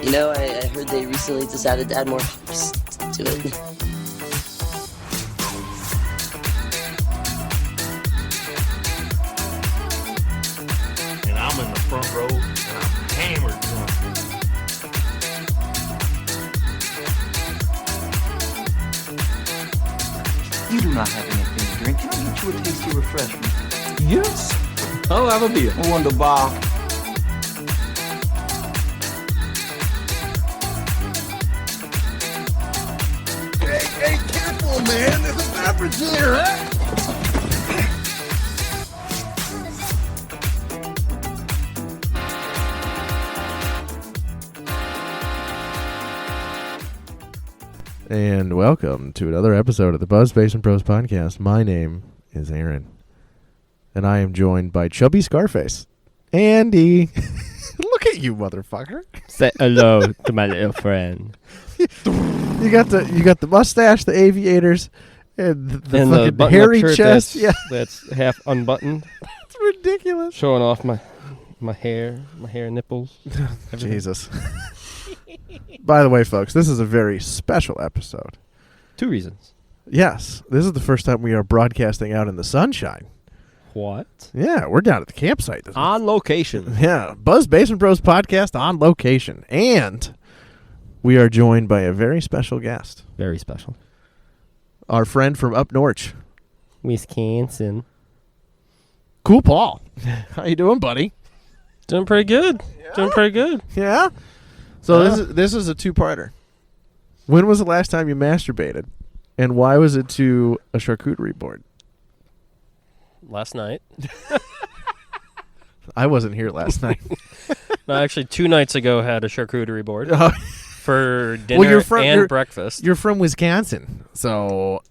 You know, I heard they recently decided to add more ships to it. And I'm in the front row, and I'm hammered drunk. You do not have anything to drink. Can I get you a tasty refreshment? Yes. I'll have a beer. Wunderbar. Hey, careful, man. There's a beverage here, huh? And welcome to another episode of the Buzz Basement Bros podcast. My name is Aaron, and I am joined by Chubby Scarface, Andy. Look at you, motherfucker! Say hello to my little friend. You got the mustache, the aviators, and the And fucking button-up hairy shirt chest. that's half unbuttoned, It's ridiculous. showing off my hair nipples. everything. Jesus. By the way, folks, this is a very special episode. 2 reasons. Yes, this is the first time we are broadcasting out in the sunshine. What? Yeah, we're down at the campsite. On location. Yeah, Buzz Basement Bros podcast on location. And we are joined by a very special guest. Very special. Our friend from up north. Wisconsin. Cool Paul. How you doing, buddy? Doing pretty good. Doing pretty good. Yeah? So this is a two-parter. When was the last time you masturbated? And why was it to a charcuterie board? Last night. I wasn't here last night. No, actually 2 nights ago had a charcuterie board for dinner you're breakfast. You're from Wisconsin. So,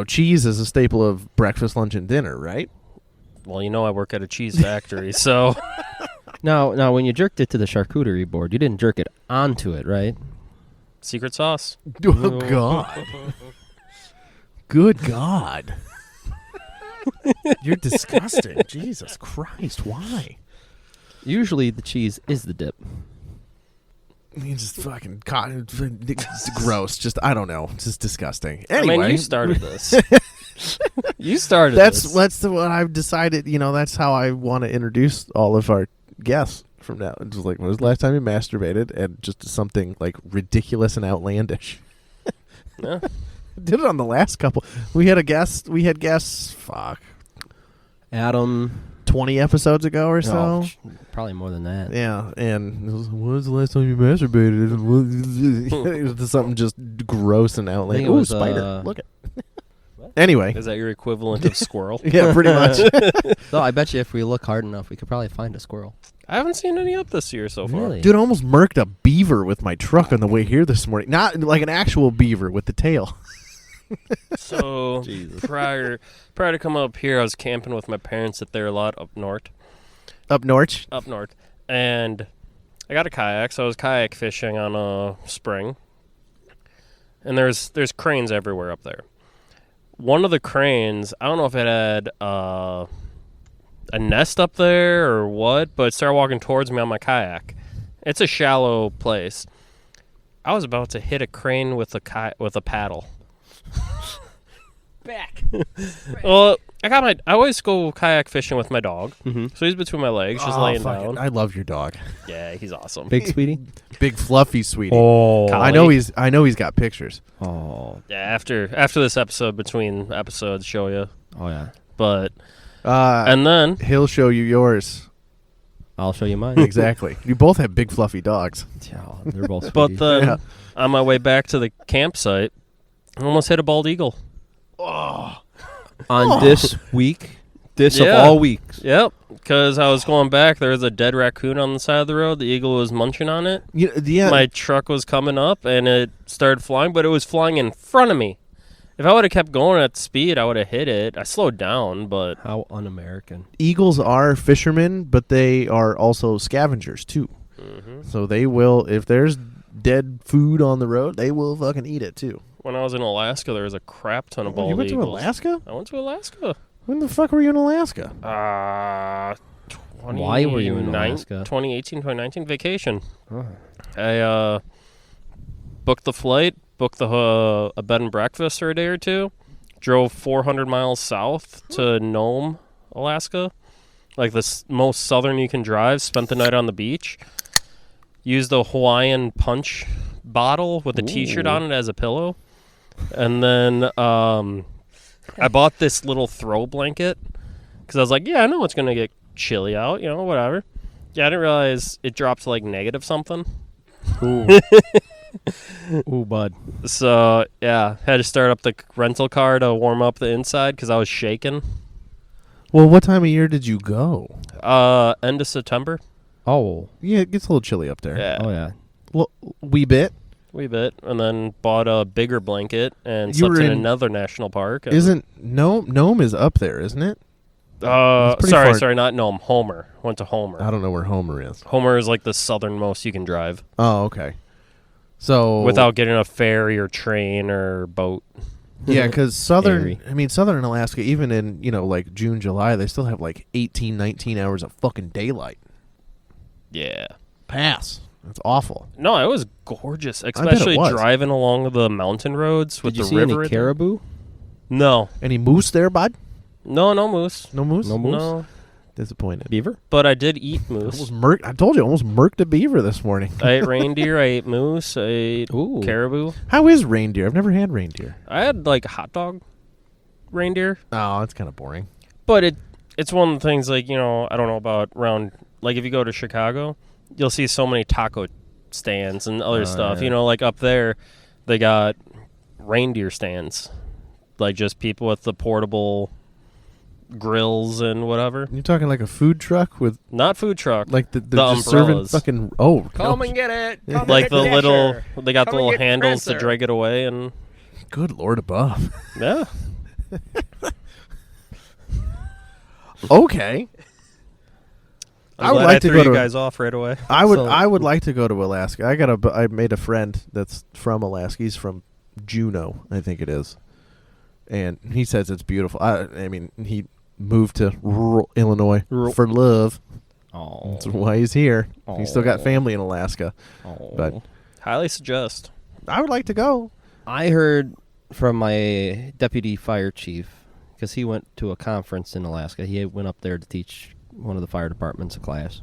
cheese is a staple of breakfast, lunch, and dinner, right? Well, you know I work at a cheese factory, so... Now, when you jerked it to the charcuterie board, you didn't jerk it onto it, right? Secret sauce. Oh, God. Good God. You're disgusting. Jesus Christ, why? Usually the cheese is the dip. You just fucking cotton. It's gross. Just, I don't know. It's just disgusting. Anyway. I mean, you started this. You started That's this. what I've decided. That's how I want to introduce all of our guests from now. It's just like, when was the last time you masturbated? And just something like ridiculous and outlandish. Yeah. Did it on the last couple. We had guests, Adam. 20 episodes ago or so. Oh, probably more than that. Yeah, and it was, when was the last time you masturbated? It was something just gross and outlandish. it Ooh, was, spider. Look at. Anyway. Is that your equivalent of squirrel? Yeah, pretty much. No, I bet you if we look hard enough, we could probably find a squirrel. I haven't seen any up this year so far. Really? Dude, I almost murked a beaver with my truck on the way here this morning. Not like an actual beaver with the tail. So prior to coming up here, I was camping with my parents at their lot up north. Up north? Up north. And I got a kayak, so I was kayak fishing on a spring. And there's cranes everywhere up there. One of the cranes, I don't know if it had a nest up there or what, but it started walking towards me on my kayak. It's a shallow place. I was about to hit a crane with a paddle. Back. Well, I always go kayak fishing with my dog. Mm-hmm. So he's between my legs, just laying down. I love your dog. Yeah, he's awesome. Big sweetie? Big fluffy sweetie. Oh, I know he's got pictures. Oh. Yeah, after this episode, between episodes, show you. Oh, yeah. But and then he'll show you yours. I'll show you mine. Exactly. You both have big fluffy dogs. Yeah, they're both but sweeties. then Yeah. on my way back to the campsite, I almost hit a bald eagle. On this week, of Yeah. all weeks. Yep, because I was going back. There was a dead raccoon on the side of the road. The eagle was munching on it. Yeah. My truck was coming up, and it started flying, but it was flying in front of me. If I would have kept going at the speed, I would have hit it. I slowed down, but... How un-American. Eagles are fishermen, but they are also scavengers, too. Mm-hmm. So they will, if there's dead food on the road, they will fucking eat it, too. When I was in Alaska, there was a crap ton of bald You went eagles. to Alaska? I went to Alaska. When the fuck were you in Alaska? Why were you in Alaska? 2018, 2019 vacation. Oh. I booked the flight, booked a bed and breakfast for a day or two, drove 400 miles south to Nome, Alaska, like the most southern you can drive, spent the night on the beach, used a Hawaiian punch bottle with a T-shirt on it as a pillow, and then I bought this little throw blanket because I was like, yeah, I know it's going to get chilly out, whatever. Yeah, I didn't realize it dropped to like negative something. Ooh. Ooh, bud. So, yeah, had to start up the rental car to warm up the inside because I was shaking. Well, what time of year did you go? End of September. Oh. Yeah, it gets a little chilly up there. Yeah. Oh, yeah. Well, wee bit. Wee bit. And then bought a bigger blanket and You slept were in in- another national park. And, Isn't Nome is up there, isn't it? pretty sorry, far- not Nome. Homer. Went to Homer. I don't know where Homer is. Homer is like the southernmost you can drive Oh, okay. So without getting a ferry or train or boat. yeah, because southern Airy. southern Alaska, even in like June, July, they still have like 18, 19 hours of fucking daylight. Yeah. Pass. That's awful. No, it was gorgeous, bet it especially was. driving along the mountain roads with Did you the see river. any in there. caribou? No, Any moose there, bud? no moose. No moose. No moose? No, Disappointed. Beaver? but I did eat moose. I told you, I almost murked a beaver this morning. I ate reindeer. I ate moose. I ate Ooh. caribou. How is reindeer? I've never had reindeer. I had like hot dog reindeer, Oh, that's kind of boring. but it's one of the things like I don't know about around like if you go to Chicago, you'll see so many taco stands and other stuff. yeah. Like up there, they got reindeer stands, like just people with the portable grills and whatever. You're talking like a food truck with Not food truck, like the The just serving umbrellas. fucking and get it. Like the little, they got the little handles to drag it away, and good Lord above. yeah. Okay. I would glad like to threw go you to guys off right away. I would So- like to go to Alaska. I made a friend that's from Alaska. He's from Juneau, I think it is. And he says it's beautiful. I mean, he moved to rural Illinois for love. Oh. That's why he's here. He's still got Aw. family in Alaska. Oh. But Highly suggest. I would like to go. I heard from my deputy fire chief, because he went to a conference in Alaska. He went up there to teach one of the fire departments a class.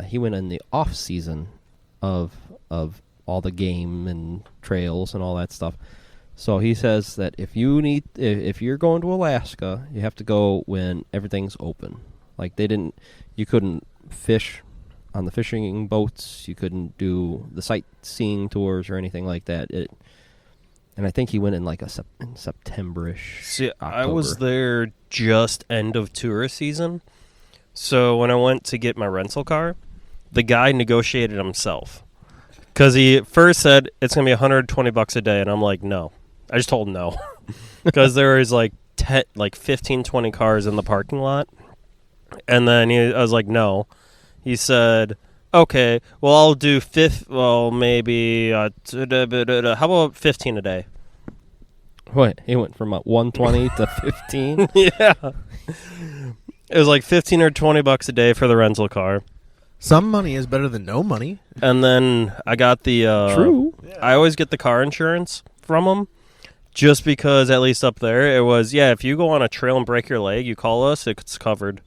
He went in the off season of all the game and trails and all that stuff. So he says that if you're going to Alaska, you have to go when everything's open. Like you couldn't fish on the fishing boats. You couldn't do the sightseeing tours or anything like that. And I think he went in like in September-ish. See, I October. was there just end of tourist season. So when I went to get my rental car, the guy negotiated himself. Because he first said it's going to be $120 a day, and I'm like, no. I just told him no. Because there was like 15, 20 cars in the parking lot. And then I was like, no. He said, okay, well, I'll do maybe, how about 15 a day? What? He went from 120 to 15? Yeah. It was like 15 or $20 a day for the rental car. Some money is better than no money. And then I got the... True. I always get the car insurance from them. Just because, at least up there, it was, if you go on a trail and break your leg, you call us, it's covered.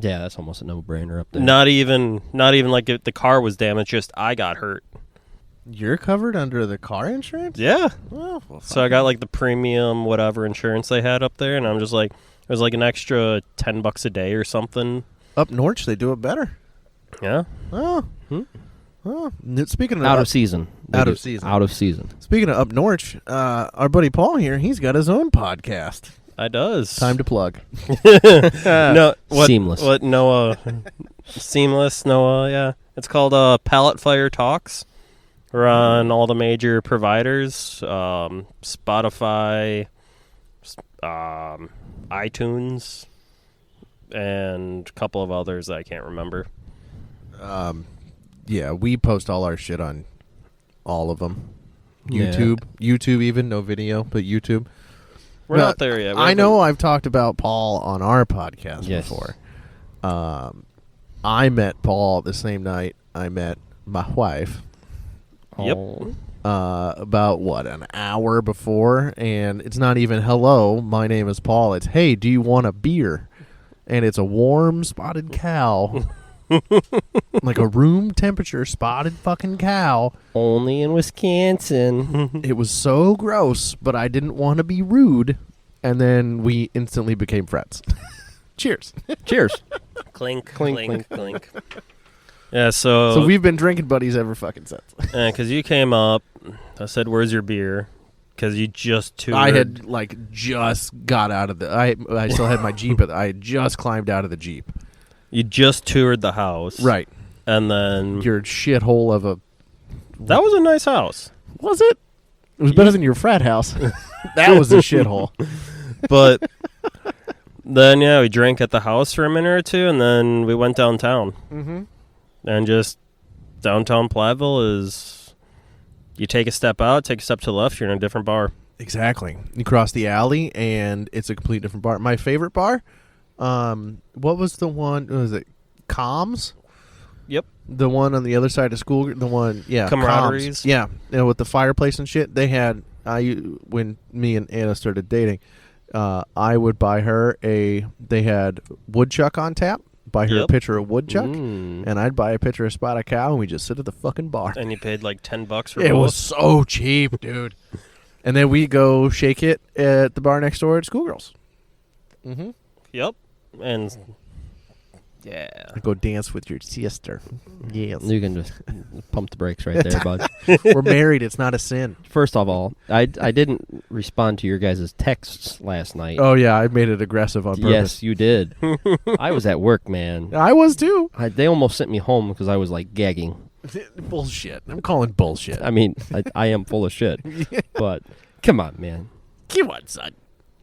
Yeah, that's almost a no-brainer up there. Not even like if the car was damaged, just I got hurt. You're covered under the car insurance? Yeah. Well, So I got like the premium whatever insurance they had up there, and I'm just like, it was like an extra $10 a day or something. up north, they do it better. Yeah. Oh. Oh. Speaking of Out of season. Out of season. Out of season. Speaking of up north, our buddy Paul here, he's got his own podcast. I does. Time to plug. No, Seamless. What Noah? Seamless Noah. Yeah, it's called Pallet Fire Talks. We're on all the major providers: Spotify, iTunes, and a couple of others that I can't remember. Yeah, we post all our shit on all of them. Yeah. YouTube even, no video, but YouTube. We're No, not there yet. I know I've talked about Paul on our podcast Yes. before. I met Paul the same night I met my wife Yep. Oh. about an hour before, and it's not even hello, my name is Paul. It's hey, do you want a beer? And it's a warm spotted cow. Like a room temperature spotted fucking cow. Only in Wisconsin. It was so gross, but I didn't want to be rude, and then we instantly became friends. Cheers. Cheers. Clink, Clink, clink, clink. clink. Yeah, so So we've been drinking buddies ever fucking since. because you came up, I said, "Where's your beer?" Because you just toured. I had just got out of the. I still had my Jeep. I had just climbed out of the Jeep. You just toured the house, Right. And then Your shithole of a. that was a nice house, Was it? It was better than your frat house. That was a shithole. but then we drank at the house for a minute or two, and then we went downtown. Mm-hmm. And just downtown Platteville is, you take a step out, take a step to the left, you're in a different bar. Exactly. You cross the alley, and it's a complete different bar. My favorite bar, what was the one? Was it Comms? Yep. The one on the other side of school. The one, yeah. Camaraderies. Comms. Yeah, with the fireplace and shit. They had, when me and Anna started dating, I would buy her they had woodchuck on tap. Buy her a Yep. pitcher of woodchuck, Mm. and I'd buy a pitcher of spotted cow, and we just sit at the fucking bar. And you paid like $10 for It both. was so cheap, dude. And then we go shake it at the bar next door at Schoolgirls. Mm-hmm. Yep. And yeah. I go dance with your sister. Yes. You can just pump the brakes right there, bud. We're married. It's not a sin. First of all, I didn't respond to your guys' texts last night. Oh, yeah. I made it aggressive on purpose. Yes, you did. I was at work, man. I was too. They almost sent me home because I was like gagging. Bullshit. I'm calling bullshit. I mean, I am full of shit. But come on, man. Come on, son.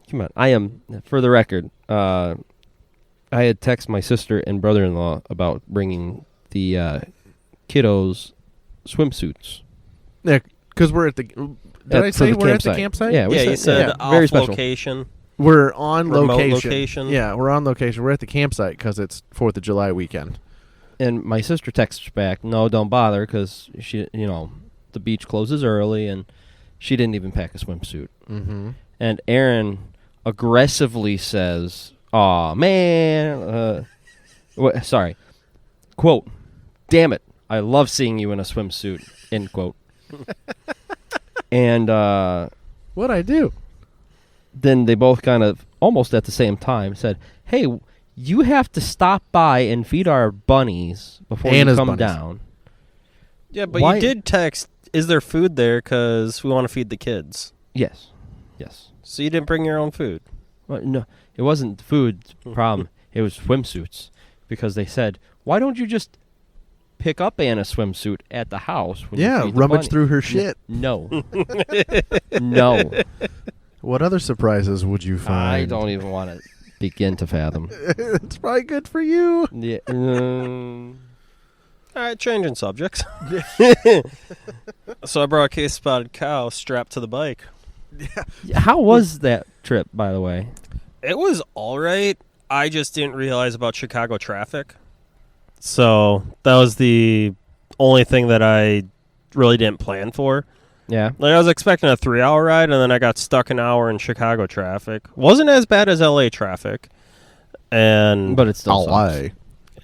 Come on. I am, for the record, I had texted my sister and brother-in-law about bringing the kiddos swimsuits. Yeah, because we're at the. Did I For say the we're at the campsite. campsite? Yeah, we Yeah, you said yeah, off very special. location. We're on Remote location. location. Yeah, we're on location. We're at the campsite because it's 4th of July weekend. And my sister texts back, no, don't bother, because she, the beach closes early, and she didn't even pack a swimsuit. Mm-hmm. And Aaron aggressively says, "Aw, man, sorry, quote, damn it, I love seeing you in a swimsuit," end quote. And What'd I do? then they both kind of, almost at the same time, said, "Hey, you have to stop by and feed our bunnies before Anna's you come bunnies. down." Yeah, but Why- you did text, "Is there food there? Because we want to feed the kids." Yes. So you didn't bring your own food. Well, no, it wasn't the food problem. It was swimsuits. Because they said, "Why don't you just pick up Anna's swimsuit at the house?" When you Yeah, feed the rummage bunny?" through her shit. No. No. What other surprises would you find? I don't even want to begin to fathom. It's probably good for you. Yeah. All right, changing subjects. So I brought a case of spotted cow strapped to the bike. How was that trip, by the way? It was all right. I just didn't realize about Chicago traffic. So that was the only thing that I really didn't plan for. Yeah. Like I was expecting a 3-hour ride, and then I got stuck an hour in Chicago traffic. Wasn't as bad as LA traffic, and But it still LA. sucks.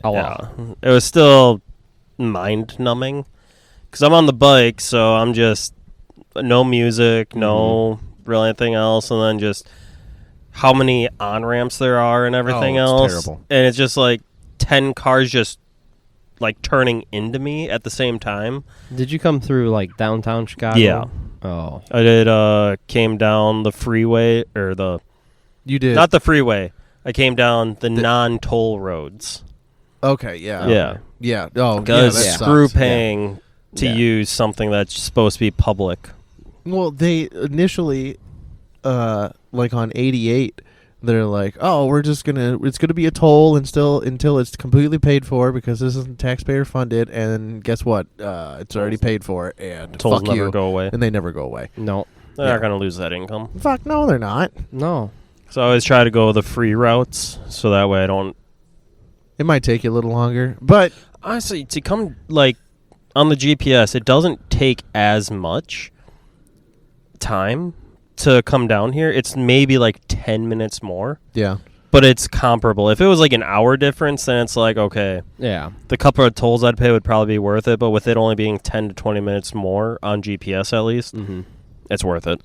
yeah, it was still mind numbing because I'm on the bike, so I'm just no music, no real anything else, and then just how many on ramps there are and everything it's else, terrible. and it's just like 10 cars just like turning into me at the same time. Did you come through like downtown Chicago? Yeah. Oh. I did came down the freeway or the You did. not the freeway. I came down the non-toll roads. Okay, yeah. Yeah. Yeah. Oh, yeah, Because that screw sucks. paying to Yeah. use something that's supposed to be public. Well, they initially, like on 88, they're like, "Oh, it's gonna be a toll until it's completely paid for because this isn't taxpayer funded." And guess what? It's already paid for, and Tolls fuck never you. go away. And they never go away. No. They're Yeah. not going to lose that income. Fuck no, they're not. No. So I always try to go the free routes so that way I don't... It might take you a little longer, but Honestly, to come, like, on the GPS, it doesn't take as much time to come down here. It's maybe like 10 minutes more. Yeah. But it's comparable. If it was like an hour difference, then it's like, okay, Yeah. the couple of tolls I'd pay would probably be worth it. But with it only being 10 to 20 minutes more on GPS at least, it's worth it.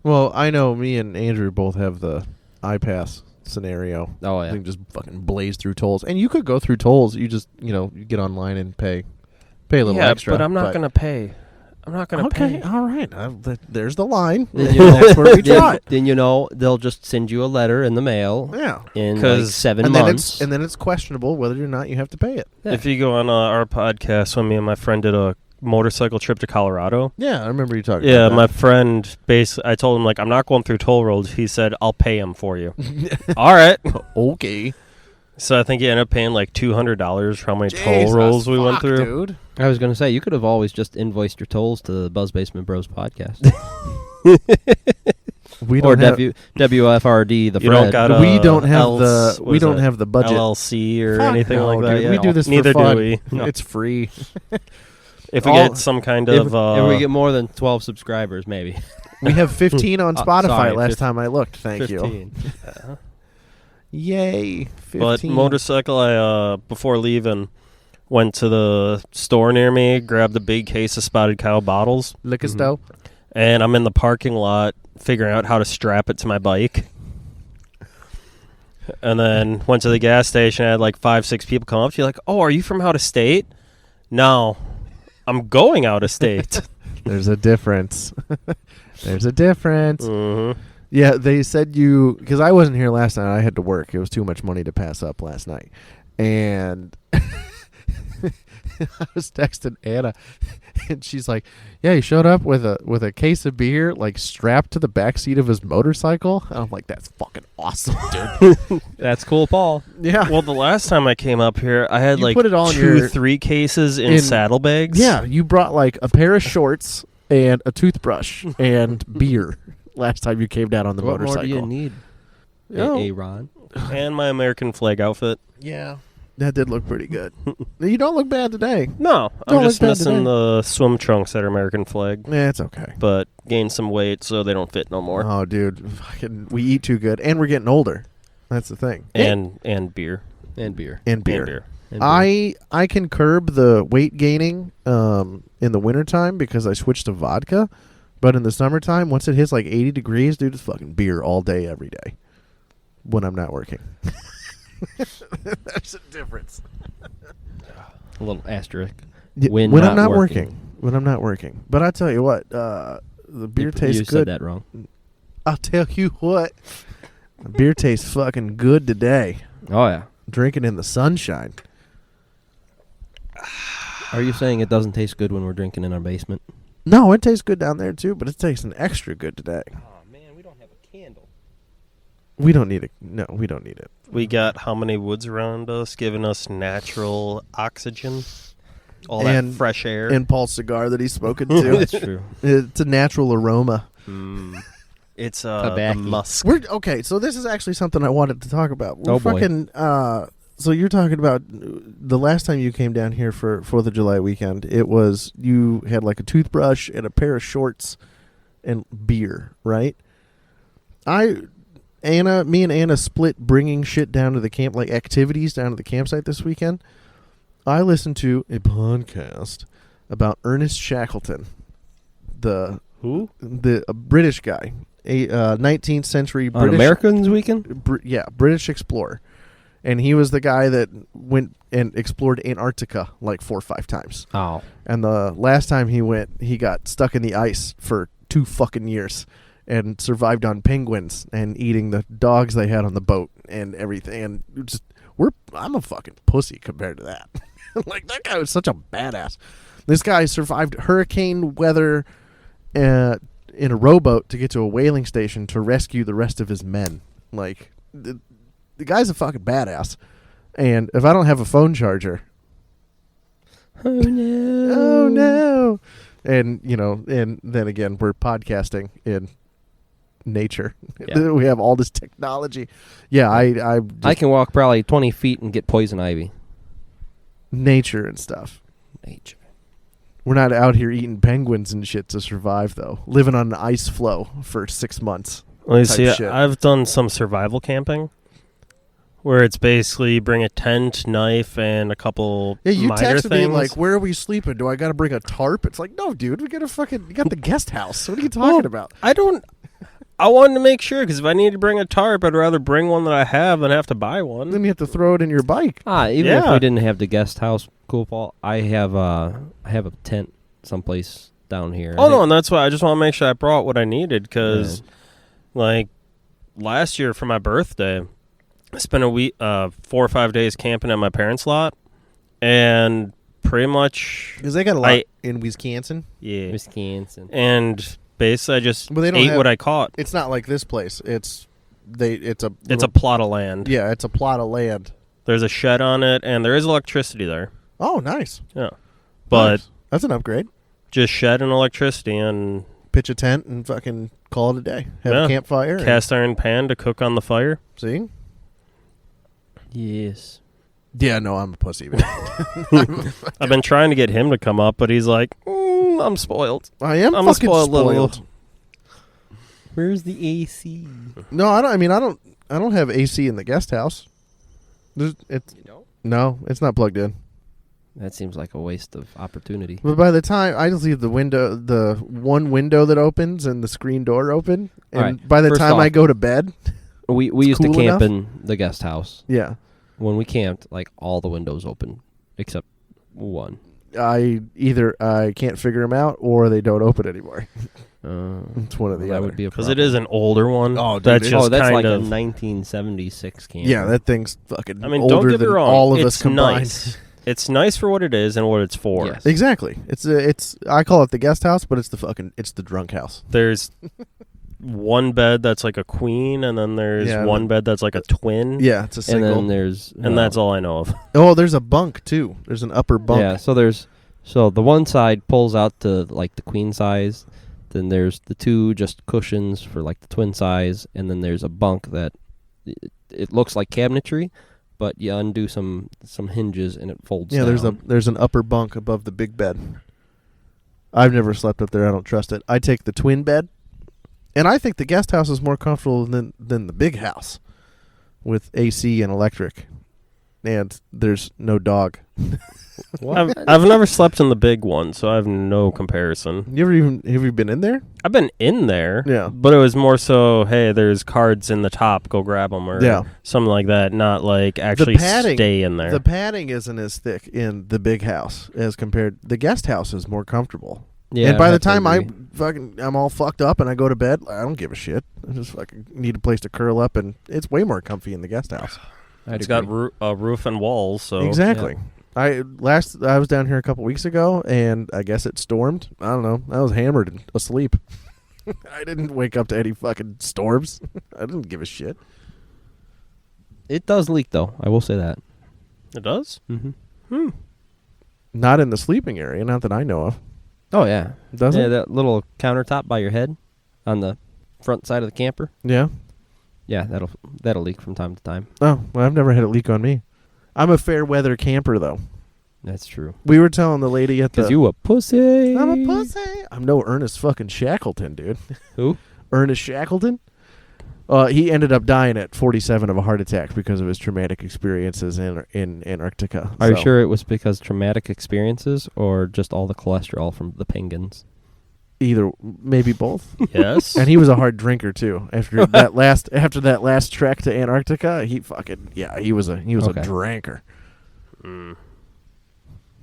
Well, I know me and Andrew both have the iPass scenario. Oh, yeah. You can just fucking blaze through tolls. And you could go through tolls. You just, you get online and pay a little extra. But I'm not going to pay. I'm not going to pay. Okay, all right. There's the line. Then That's where we draw it. Then they'll just send you a letter in the mail. Yeah. In like 7 and months. Then it's questionable whether or not you have to pay it. Yeah. If you go on our podcast, when me and my friend did a motorcycle trip to Colorado. Yeah, I remember you talking Yeah, about that. my friend, I told him, like, I'm not going through toll roads. He said, I'll pay him for you. All right. Okay. So I think he ended up paying like $200 for how many toll Jesus, rolls we went fuck, through. Dude. I was going to say, you could have always just invoiced your tolls to the Buzz Basement Bros podcast. We Or don't have WFRD, the You Fred. don't got we don't have what is that? have the budget. LLC or Fuck anything no, like that. dude. Yeah, We do this neither for fun. do we. No. It's free. If we all- get some kind if, of if we get more than 12 subscribers, maybe. We have 15 on Spotify sorry, last time I looked. Thank 15. you. Yay. 15. But motorcycle, I before leaving, went to the store near me, grabbed a big case of Spotted Cow bottles, Liquor store. and I'm in the parking lot figuring out how to strap it to my bike. And then went to the gas station. I had like 5-6 people come up to you like, "Oh, are you from out of state?" No, I'm going out of state. There's a difference. There's a difference. Mm-hmm. Yeah, they said because I wasn't here last night. I had to work. It was too much money to pass up last night. And I was texting Anna, and she's like, "Yeah, he showed up with a case of beer, like strapped to the back seat of his motorcycle." And I'm like, "That's fucking awesome, dude." That's cool, Paul. Yeah. Well, the last time I came up here, I had You like put it all in your- 2-3 cases in saddlebags. Yeah, you brought like a pair of shorts and a toothbrush and beer last time you came down on the What motorcycle. more do you need? Oh. Ron? and my American flag outfit. Yeah. That did look pretty good. You don't look bad today. No, Don't I'm just look bad missing today. the swim trunks that are American flag, Yeah, it's okay. but gained some weight so they don't fit no more. Oh, dude, we eat too good, and we're getting older. That's the thing. And beer. And beer. And beer. And beer. And beer. I can curb the weight gaining in the wintertime because I switched to vodka, but in the summertime, once it hits like 80 degrees, dude, it's fucking beer all day, every day when I'm not working. There's a difference. A little asterisk. Yeah, When I'm not not working. working. When I'm not working. But I tell you what, the beer tastes You good. said that wrong. I'll tell you what, the beer tastes fucking good today. Oh, yeah. Drinking in the sunshine. Are you saying it doesn't taste good when we're drinking in our basement? No, it tastes good down there too, but it tastes extra good today. Oh, man, we don't have a candle. We don't need it. No, we don't need it. We got how many woods around us giving us natural oxygen? All that And- fresh air. And Paul's cigar that he's spoken to. That's true. It's a natural aroma. It's the Tobacco. musk. We're okay. So this is actually something I wanted to talk about. We're Oh, boy. fucking. So you're talking about the last time you came down here for 4th of July weekend. It was you had like a toothbrush and a pair of shorts and beer, right? Me and Anna split bringing shit down to the camp, like activities down to the campsite this weekend. I listened to a podcast about Ernest Shackleton, the British guy, a 19th century On British Americans Weekend? British explorer, and he was the guy that went and explored Antarctica like 4 or 5 times. Oh. And the last time he went, he got stuck in the ice for 2 fucking years and survived on penguins and eating the dogs they had on the boat and everything. And I'm a fucking pussy compared to that. Like, that guy was such a badass. This guy survived hurricane weather in a rowboat to get to a whaling station to rescue the rest of his men. Like, the guy's a fucking badass. And if I don't have a phone charger, Oh, no. oh no. And, and then again, we're podcasting in nature. Yeah. We have all this technology. Yeah, I can walk probably 20 feet and get poison ivy. nature and stuff. Nature. We're not out here eating penguins and shit to survive, though. Living on an ice floe for 6 months. Well, you type see, shit. I've done some survival camping where it's basically you bring a tent, knife, and a couple Yeah, you minor texted me things. like, "Where are we sleeping? Do I got to bring a tarp?" It's like, no, dude, we got you got the guest house. What are you talking about? I wanted to make sure because if I need to bring a tarp, I'd rather bring one that I have than have to buy one. Then you have to throw it in your bike. Even if Yeah. we didn't have the guest house, cool, Paul, I have a tent someplace down here. Oh no, and that's why I just want to make sure I brought what I needed because, like, last year for my birthday, I spent a week, 4 or 5 days camping at my parents' lot, and pretty much, Because they got a lot in Wisconsin. yeah, Wisconsin. and basically I just Well, they don't ate have- what I caught. It's not like this place. It's a Plot of land. yeah, it's a plot of land. There's a shed on it, and there is electricity there. Oh, nice. Yeah, but Nice. That's an upgrade. just shed and electricity and Pitch a tent and fucking call it a day. Have a Yeah. campfire. and- cast iron pan to cook on the fire. See? Yes. Yeah, no, I'm a pussy. Man. I've been trying to get him to come up, but he's like, I'm spoiled. I am I'm a fucking spoiled spoiled. little- Where's the AC? No, I don't. I mean, I don't have AC in the guest house. No, it's not plugged in. That seems like a waste of opportunity. But by the time I just leave the one window that opens and the screen door open, and Alright, by the first time off- I go to bed, We It's used to cool camp enough? in the guest house. yeah, When we camped, like all the windows open except one. I can't figure them out or they don't open anymore. It's one or the that other. would be a Because problem. it is an older one. Oh, dude, that's it just is. that's kind like a of. 1976 camper. Yeah, that thing's fucking I mean, older don't get me than wrong. all of it's us combined. nice. It's nice for what it is and what it's for. Yes. Exactly. It's I call it the guest house, but it's the drunk house. There's one bed that's like a queen, and then there's Yeah, one bed that's like a twin. Yeah, it's a And single. then there's And that's all I know of. Oh, there's a bunk too. There's an upper bunk. Yeah, so the one side pulls out to like the queen size, then there's the two just cushions for like the twin size, and then there's a bunk that it looks like cabinetry, but you undo some hinges and it folds Yeah, down. there's an upper bunk above the big bed. I've never slept up there. I don't trust it. I take the twin bed, and I think the guest house is more comfortable than the big house with AC and electric, and there's no dog. I've never slept in the big one, so I have no comparison. Have you been in there? I've been in there, Yeah. but it was more so, hey, there's cards in the top, go grab them, or Yeah. something like that. Not like actually padding- stay in there. The padding isn't as thick in the big house as compared. The guest house is more comfortable. Yeah, and by I the have to time agree. I'm all fucked up and I go to bed, I don't give a shit. I just fucking need a place to curl up, and it's way more comfy in the guest house. I'd It's agree. got a roof and walls, so Exactly. yeah. I was down here a couple weeks ago, and I guess it stormed. I don't know. I was hammered and asleep. I didn't wake up to any fucking storms. I didn't give a shit. It does leak though. I will say that. it does. Mm-hmm. Not in the sleeping area, not that I know of. Oh yeah, Does yeah. it? That little countertop by your head on the front side of the camper. Yeah. Yeah, that'll leak from time to time. Oh, well, I've never had it leak on me. I'm a fair weather camper, though. That's true. We were telling the lady at the. Cause you a pussy. I'm a pussy. I'm no Ernest fucking Shackleton, dude. Who? Ernest Shackleton. He ended up dying at 47 of a heart attack because of his traumatic experiences in Antarctica. Are you So- sure it was because traumatic experiences or just all the cholesterol from the penguins? Either, maybe both. Yes. And he was a hard drinker too. After that last trek to Antarctica, he was a Okay. drinker. Mm.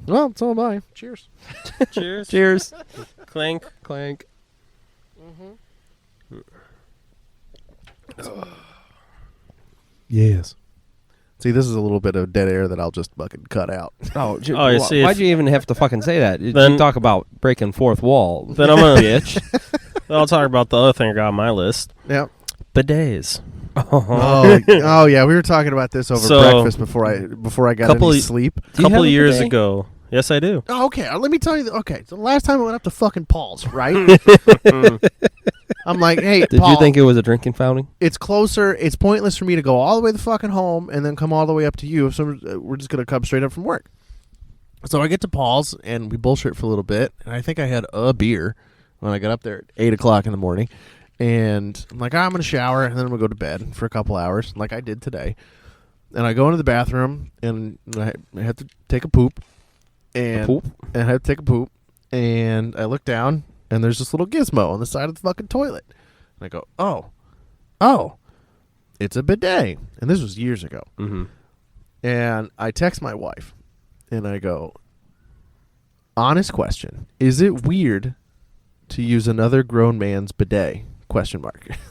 Well, so am I. Cheers. Cheers. Cheers. Clink. Clank. Yes. See, this is a little bit of dead air that I'll just fucking cut out. Oh, you see, why'd if- you even have to fucking say that? Then- You talk about breaking fourth wall. Then I'm gonna bitch. I'll talk about the other thing I got on my list. Yeah. Bidets. Oh yeah, we were talking about this over So- breakfast before I got Couple any y- sleep. Do you Couple have a years bidet? ago. Yes, I do. Oh, okay, let me tell you. Okay, so the last time I went up to fucking Paul's, right? I'm like, hey, Did Paul, you think it was a drinking fountain? it's closer. It's pointless for me to go all the way the fucking home and then come all the way up to you. So we're just gonna come straight up from work. So I get to Paul's, and we bullshit for a little bit, and I think I had a beer when I got up there at 8 o'clock in the morning. And I'm like, I'm going to shower, and then I'm going to go to bed for a couple hours, like I did today. And I go into the bathroom, and I have to take a poop. And I have to take a poop. And I look down, and there's this little gizmo on the side of the fucking toilet. And I go, oh, it's a bidet. And this was years ago. Mm-hmm. And I text my wife, and I go, honest question, is it weird to use another grown man's bidet? ?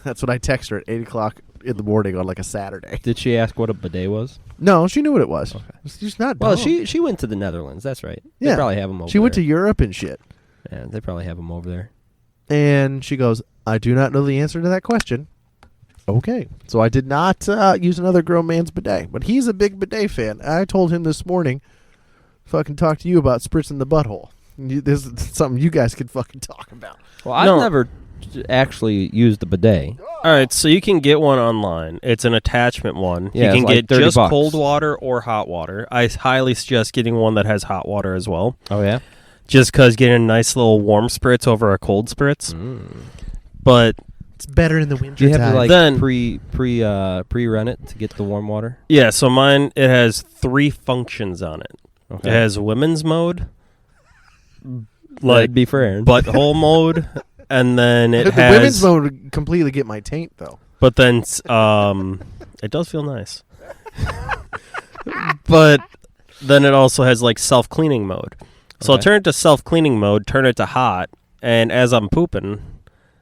That's what I text her at 8 o'clock in the morning on like a Saturday. Did she ask what a bidet was? No, she knew what it was. Okay. She's not Well, dumb. she went to the Netherlands. That's right. Yeah. They probably have them over there. She went to Europe and shit. Yeah, they probably have them over there. And she goes, I do not know the answer to that question. Okay. So I did not use another grown man's bidet. But he's a big bidet fan. I told him this morning, fucking talk to you about spritzing the butthole. This is something you guys could fucking talk about. Well, I've never actually used a bidet. All right, so you can get one online. It's an attachment one. Yeah, you can it's like get just $30. cold water or hot water. I highly suggest getting one that has hot water as well. Oh, yeah? Just because getting a nice little warm spritz over a cold spritz. But it's better in the winter. Do you have to like Then- pre-run it to get the warm water? yeah, so mine, it has 3 functions on it. Okay. It has women's mode, That'd like be for Aaron. butthole mode, and then it the has women's mode would completely get my taint, though. But then it does feel nice. But then it also has like self-cleaning mode. So I'll Okay. turn it to self-cleaning mode, turn it to hot, and as I'm pooping,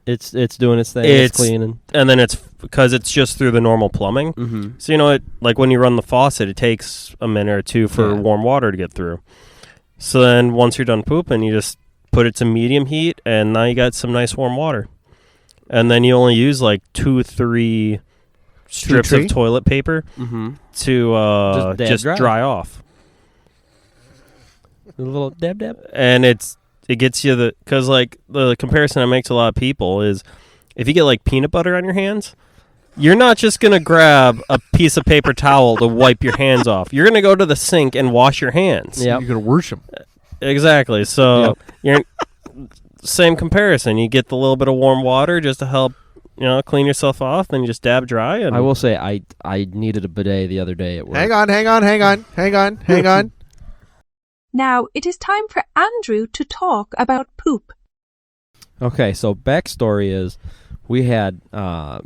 It's doing its thing. It's cleaning. and then it's because it's just through the normal plumbing. Mm-hmm. So like when you run the faucet, it takes a minute or two for Yeah. warm water to get through. So then once you're done pooping, you just put it to medium heat, and now you got some nice warm water. And then you only use like 2-3 strips tree? of toilet paper Mm-hmm. to Just dab dry. dry off. A little dab. And it gets you because like the comparison I make to a lot of people is if you get like peanut butter on your hands, you're not just going to grab a piece of paper towel to wipe your hands off. You're going to go to the sink and wash your hands. Yep. You're going to worship. Exactly. So you're same comparison. You get the little bit of warm water just to help, clean yourself off, then you just dab dry. And I will say I needed a bidet the other day at work. Hang on. Now it is time for Andrew to talk about poop. Okay, so backstory is we had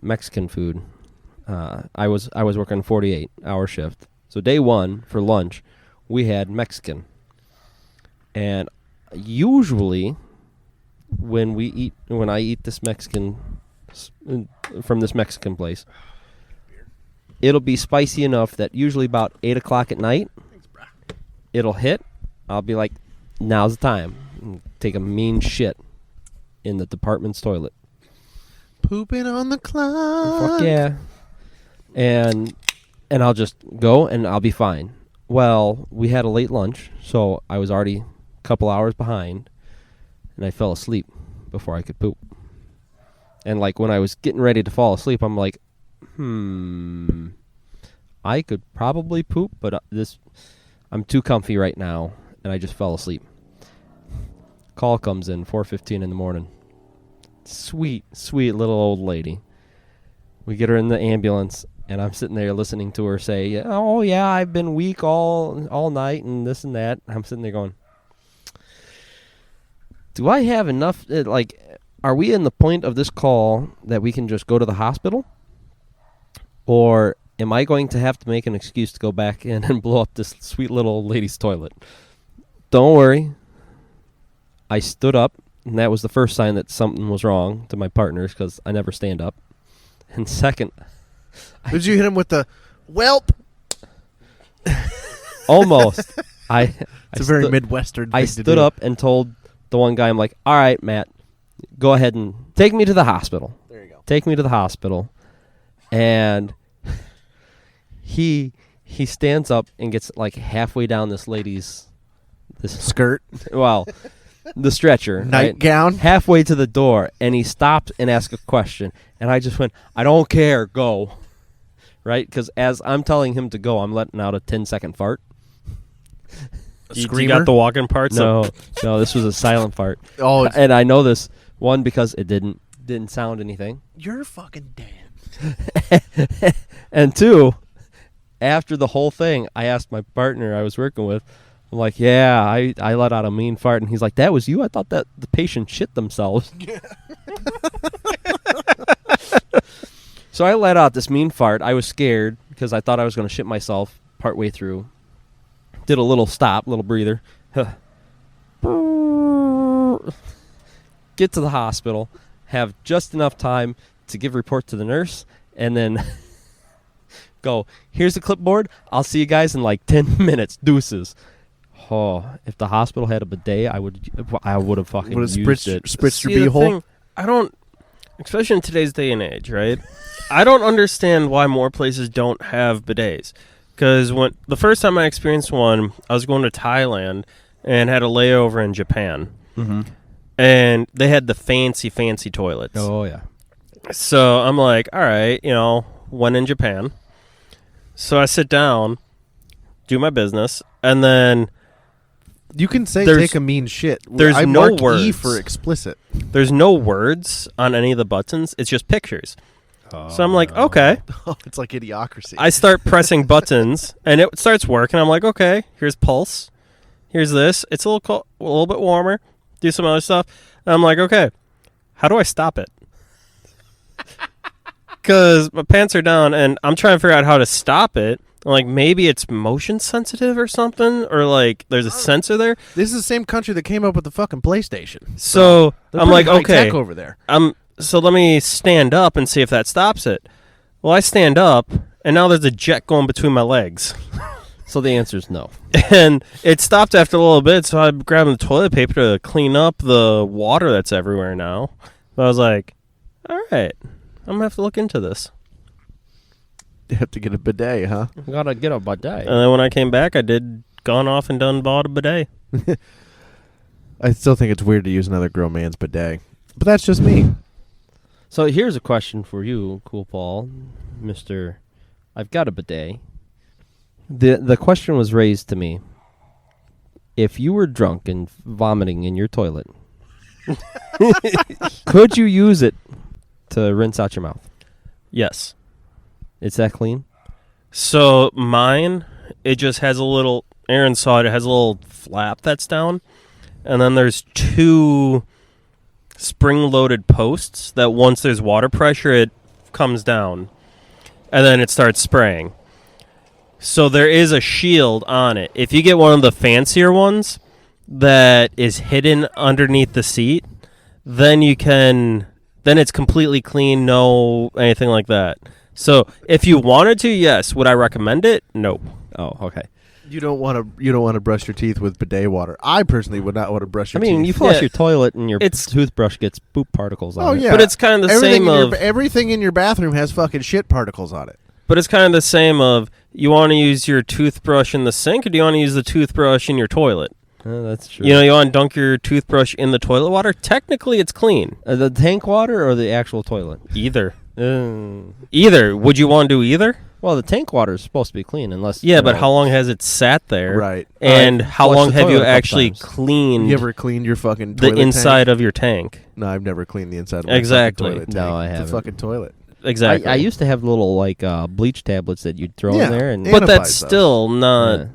Mexican food. I was working a 48-hour shift. So day 1 for lunch, we had Mexican. And usually when I eat this Mexican from this Mexican place, it'll be spicy enough that usually about 8 o'clock at night, it'll hit. I'll be like, now's the time. And take a mean shit in the department's toilet. Pooping on the clock. Fuck yeah. And I'll just go and I'll be fine. Well, we had a late lunch, so I was already a couple hours behind, and I fell asleep before I could poop. And like when I was getting ready to fall asleep, I'm like, I could probably poop, but I'm too comfy right now, and I just fell asleep. Call comes in 4:15 in the morning. Sweet little old lady. We get her in the ambulance, and I'm sitting there listening to her say, "Oh yeah, I've been weak all night and this and that." I'm sitting there going, "Do I have enough? Are we in the point of this call that we can just go to the hospital, or am I going to have to make an excuse to go back in and blow up this sweet little old lady's toilet?" Don't worry. I stood up, and that was the first sign that something was wrong to my partners because I never stand up. And second, Did you hit him with the whelp? almost. It's a very Midwestern thing I to stood do. up and told the one guy, I'm like, "All right, Matt, go ahead and take me to the hospital." There you go. Take me to the hospital. And he stands up and gets like halfway down this lady's Skirt. well, the stretcher. right? Nightgown. Halfway to the door, and he stopped and asked a question. And I just went, "I don't care, go." Right? Because as I'm telling him to go, I'm letting out a 10-second fart. You screamer? got the walking parts? No, this was a silent fart. Oh, And I know this one because it didn't sound anything. you're fucking dead. And two, after the whole thing, I asked my partner I was working with, I'm like, yeah, I let out a mean fart. And he's like, that was you? I thought that the patient shit themselves. So I let out this mean fart. I was scared because I thought I was going to shit myself partway through. Did a little stop, little breather. Get to the hospital, have just enough time to give a report to the nurse, and then go, here's the clipboard. I'll see you guys in like 10 minutes. Deuces. Oh, if the hospital had a bidet, I would have fucking Would have used it. spritzed your See, the beehole? thing, I don't, especially in today's day and age, right? I don't understand why more places don't have bidets. Because when the first time I experienced one, I was going to Thailand and had a layover in Japan. Mm-hmm. And they had the fancy toilets. Oh, yeah. So I'm like, all right, went in Japan. So I sit down, do my business, and then You can say There's- take a mean shit. there's I no marked E words. for explicit. there's no words on any of the buttons. It's just pictures. So I'm like, okay. It's like Idiocracy. I start pressing buttons, and it starts working. I'm like, okay, here's pulse. Here's this. It's a little bit warmer. Do some other stuff. And I'm like, okay, how do I stop it? Because my pants are down, and I'm trying to figure out how to stop it. I'm like, maybe it's motion sensitive or something, or like there's a sensor there. This is the same country that came up with the fucking PlayStation. So They're I'm pretty like, high okay, tech over there. so let me stand up and see if that stops it. Well, I stand up, and now there's a jet going between my legs. So the answer is no. And it stopped after a little bit, so I'm grabbing the toilet paper to clean up the water that's everywhere now. But I was like, all right, I'm going to have to look into this. You have to get a bidet, huh? Gotta get a bidet. And then when I came back, I gone off and bought a bidet. I still think it's weird to use another grown man's bidet. But that's just me. So here's a question for you, Cool Paul, Mr. I've got a bidet. The question was raised to me. If you were drunk and vomiting in your toilet, could you use it to rinse out your mouth? Yes. It's that clean? So mine, it just has a little, Aaron saw it, it has a little flap that's down. And then there's two spring-loaded posts that once there's water pressure, it comes down. And then it starts spraying. So there is a shield on it. If you get one of the fancier ones that is hidden underneath the seat, then it's completely clean, no anything like that. So if you wanted to, yes. Would I recommend it? No. Oh, okay. You don't want to brush your teeth with bidet water. I personally would not want to brush I your mean, teeth. you flush Yeah. your toilet and your It's- toothbrush gets poop particles on Oh it. yeah, But it's kind of the everything same of everything in your bathroom has fucking shit particles on it. But it's kind of the same of, you want to use your toothbrush in the sink, or do you want to use the toothbrush in your toilet? That's true. You want to dunk your toothbrush in the toilet water? Technically, it's clean. The tank water or the actual toilet? Either. Either. Would you want to do either? Well, the tank water is supposed to be clean unless... Yeah, you but know, how long has it sat there? Right. And I've how flushed long the have you toilet a couple actually times. cleaned You ever cleaned your fucking the toilet inside tank? of your tank? No, I've never cleaned the inside of my Exactly. fucking toilet No, tank. I It's haven't. a fucking toilet. Exactly. I used to have little bleach tablets that you'd throw Yeah, in there, and but Antifies that's those. still not... Yeah.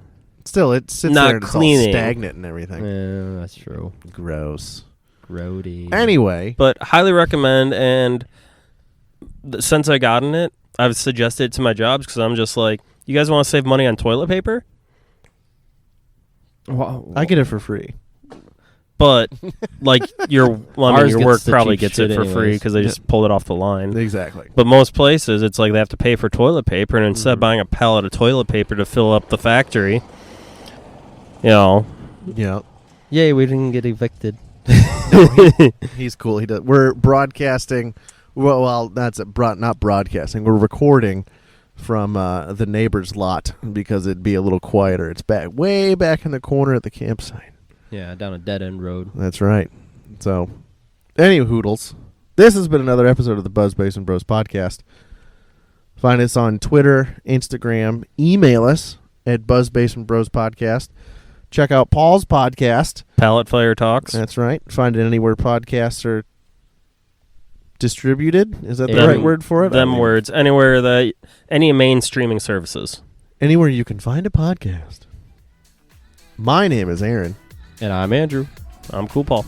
Still, it sits Not there and it's all cleaning. stagnant and everything. Yeah, that's true. Gross. Grody. Anyway, But highly recommend, and since I gotten it, I've suggested it to my jobs because I'm just like, you guys want to save money on toilet paper? Well, I get it for free. But like your Ours your gets work the probably cheap gets it shit for free anyways. because they just pulled it off the line. Exactly. But most places, it's like they have to pay for toilet paper, and instead of buying a pallet of toilet paper to fill up the factory, Yeah. yay, we didn't get evicted. He's cool. He does. We're broadcasting. Well, that's not broadcasting. We're recording from the neighbor's lot because it'd be a little quieter. It's way back in the corner at the campsite. Yeah, down a dead-end road. That's right. So, anyway, Hoodles, this has been another episode of the Buzz Basin Bros podcast. Find us on Twitter, Instagram. Email us at buzzbasinbrospodcast Check out Paul's podcast. Pallet Fire Talks. That's right. Find it anywhere podcasts are distributed. Is that the Them- right word for it? Them words. Anywhere that any main streaming services. Anywhere you can find a podcast. My name is Aaron. And I'm Andrew. I'm Cool Paul.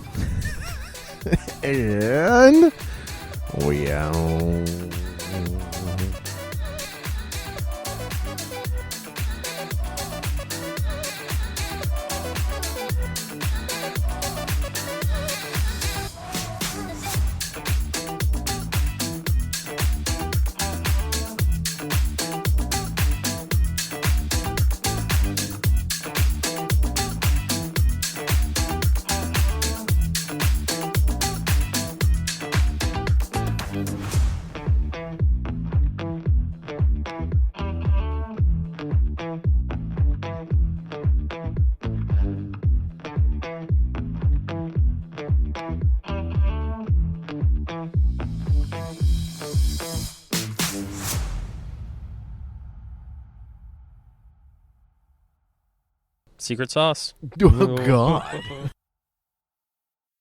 And we out. Secret sauce. Oh, God.